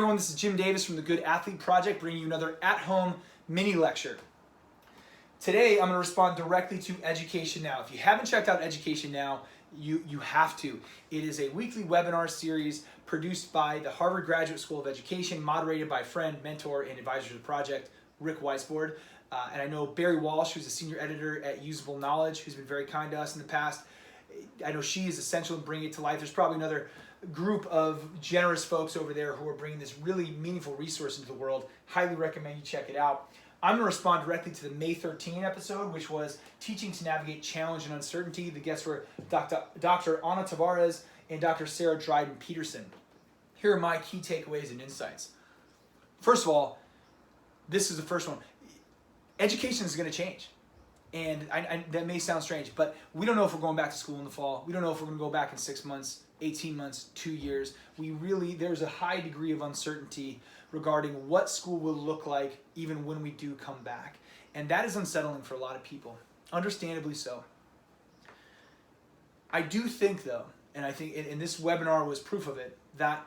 Everyone, this is Jim Davis from the Good Athlete Project, bringing you another at-home mini lecture. Today, I'm going to respond directly to Education Now. If you haven't checked out Education Now, you have to. It is a weekly webinar series produced by the Harvard Graduate School of Education, moderated by friend, mentor, and advisor to the project, Rick Weisbord. And I know Barry Walsh, who's a senior editor at Usable Knowledge, who's been very kind to us in the past. I know she is essential in bringing it to life. There's probably another group of generous folks over there who are bringing this really meaningful resource into the world. Highly recommend you check it out. I'm going to respond directly to the May 13 episode, which was Teaching to Navigate Challenge and Uncertainty. The guests were Dr. Ana Tavares and Dr. Sarah Dryden Peterson. Here are my key takeaways and insights. First of all, this is the first one. Education is going to change. And that may sound strange, but we don't know if we're going back to school in the fall. We don't know if we're going to go back in 6 months, 18 months, 2 years. There's a high degree of uncertainty regarding what school will look like even when we do come back. And that is unsettling for a lot of people, understandably so. I do think though, and I think and this webinar was proof of it, that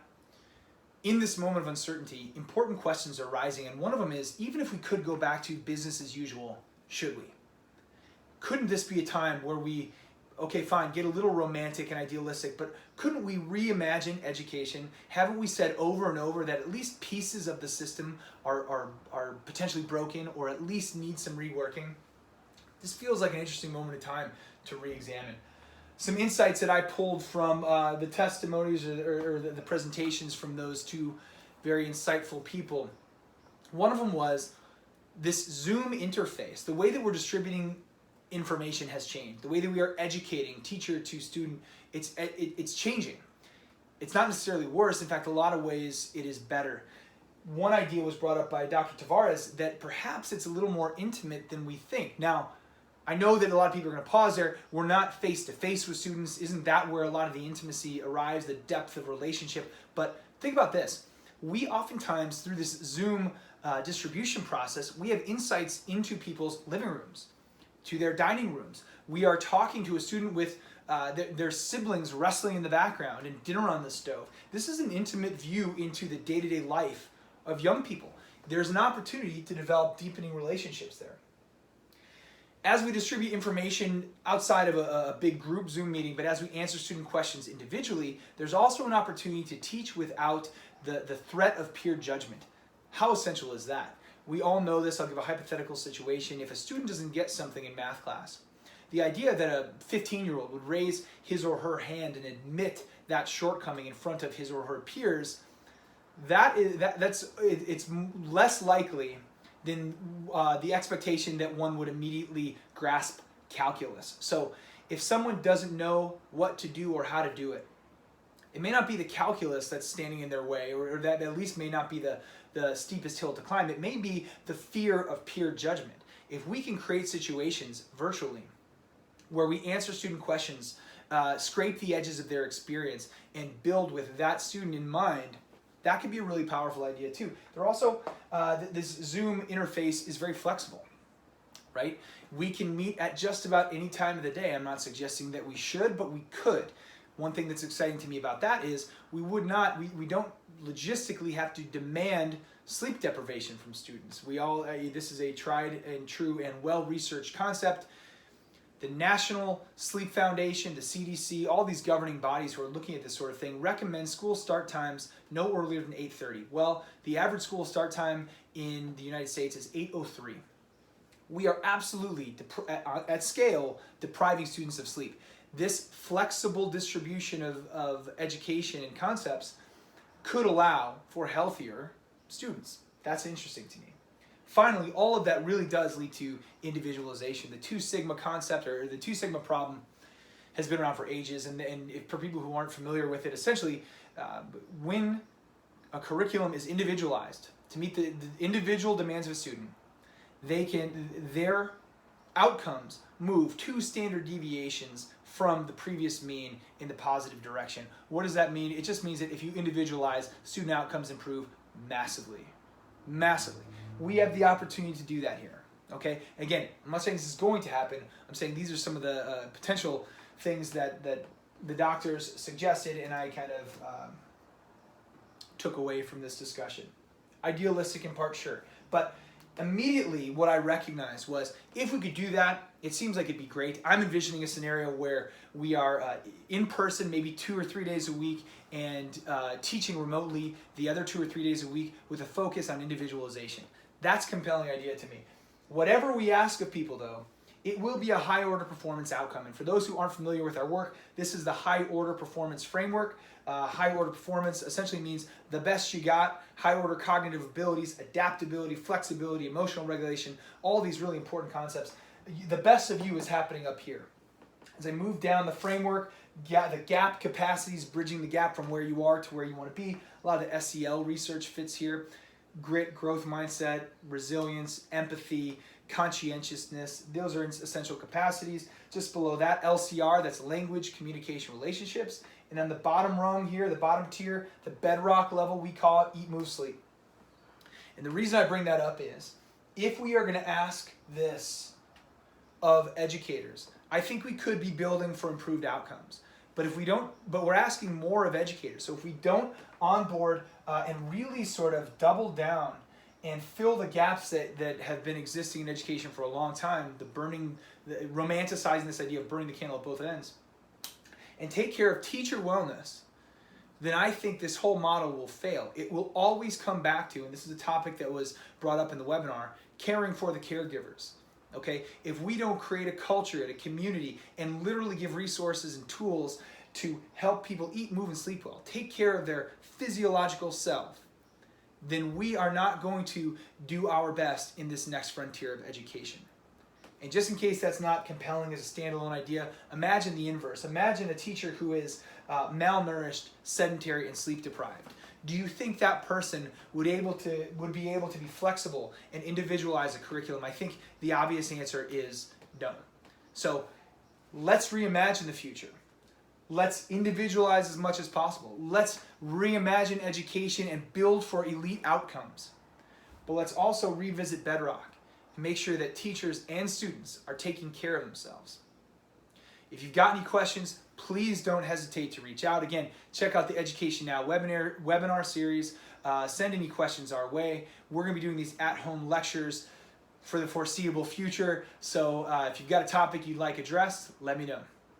in this moment of uncertainty, important questions are rising. And one of them is, even if we could go back to business as usual, should we? Couldn't this be a time where we, okay, fine, get a little romantic and idealistic, but couldn't we reimagine education? Haven't we said over and over that at least pieces of the system are potentially broken or at least need some reworking? This feels like an interesting moment in time to re-examine. Some insights that I pulled from the testimonies or the presentations from those two very insightful people. One of them was this Zoom interface, the way that we're distributing information has changed. The way that we are educating teacher to student, it's changing. It's not necessarily worse. In fact, a lot of ways it is better. One idea was brought up by Dr. Tavares that perhaps it's a little more intimate than we think. Now, I know that a lot of people are going to pause there. We're not face-to-face with students. Isn't that where a lot of the intimacy arrives, the depth of relationship? But think about this. We oftentimes, through this Zoom distribution process, we have insights into people's living rooms, to their dining rooms. We are talking to a student with their siblings wrestling in the background and dinner on the stove. This is an intimate view into the day-to-day life of young people. There's an opportunity to develop deepening relationships there. As we distribute information outside of a big group Zoom meeting, but as we answer student questions individually, there's also an opportunity to teach without the threat of peer judgment. How essential is that? We all know this. I'll give a hypothetical situation. If a student doesn't get something in math class, the idea that a 15-year-old would raise his or her hand and admit that shortcoming in front of his or her peers, it's less likely than the expectation that one would immediately grasp calculus. So if someone doesn't know what to do or how to do it, it may not be the calculus that's standing in their way, or that at least may not be the steepest hill to climb. It may be the fear of peer judgment. If we can create situations virtually where we answer student questions, scrape the edges of their experience, and build with that student in mind, that could be a really powerful idea too. There also, this Zoom interface is very flexible, right? We can meet at just about any time of the day. I'm not suggesting that we should, but we could. One thing that's exciting to me about that is we don't logistically have to demand sleep deprivation from students. This is a tried and true and well-researched concept. The National Sleep Foundation, the CDC, all these governing bodies who are looking at this sort of thing recommend school start times no earlier than 8:30. Well, the average school start time in the United States is 8:03. We are absolutely, at scale, depriving students of sleep. This flexible distribution of education and concepts could allow for healthier students. That's interesting to me. Finally, all of that really does lead to individualization. The 2 sigma concept, or the 2 sigma problem, has been around for ages. And for people who aren't familiar with it, essentially, when a curriculum is individualized to meet the individual demands of a student, their outcomes move 2 standard deviations from the previous mean in the positive direction. What does that mean? It just means that if you individualize, student outcomes improve massively. Massively. We have the opportunity to do that here. Okay? Again, I'm not saying this is going to happen. I'm saying these are some of the potential things that the doctors suggested, and I kind of took away from this discussion. Idealistic in part, sure. But immediately what I recognized was if we could do that, it seems like it'd be great. I'm envisioning a scenario where we are in person maybe 2 or 3 days a week and teaching remotely the other 2 or 3 days a week with a focus on individualization. That's a compelling idea to me. Whatever we ask of people though, it will be a high order performance outcome. And for those who aren't familiar with our work, this is the high order performance framework. High order performance essentially means the best you got, high order cognitive abilities, adaptability, flexibility, emotional regulation, all these really important concepts. The best of you is happening up here. As I move down the framework, the gap capacities, bridging the gap from where you are to where you want to be. A lot of the SEL research fits here. Grit, growth mindset, resilience, empathy, conscientiousness, those are essential capacities. Just below that, LCR, that's language, communication, relationships. And then the bottom rung here, the bottom tier, the bedrock level, we call it eat, move, sleep. And the reason I bring that up is, if we are going to ask this of educators, I think we could be building for improved outcomes. But if we don't, but we're asking more of educators. So if we don't onboard and really sort of double down and fill the gaps that have been existing in education for a long time, romanticizing this idea of burning the candle at both ends, and take care of teacher wellness, then I think this whole model will fail. It will always come back to, and this is a topic that was brought up in the webinar, caring for the caregivers. Okay, if we don't create a culture, a community, and literally give resources and tools to help people eat, move, and sleep well, take care of their physiological self, then we are not going to do our best in this next frontier of education. And just in case that's not compelling as a standalone idea, imagine the inverse. Imagine a teacher who is malnourished, sedentary, and sleep deprived. Do you think that person would be able to be flexible and individualize a curriculum? I think the obvious answer is no. So let's reimagine the future. Let's individualize as much as possible. Let's reimagine education and build for elite outcomes. But let's also revisit bedrock and make sure that teachers and students are taking care of themselves. If you've got any questions, please don't hesitate to reach out. Again, check out the Education Now webinar series. Send any questions our way. We're going to be doing these at-home lectures for the foreseeable future. So if you've got a topic you'd like addressed, let me know.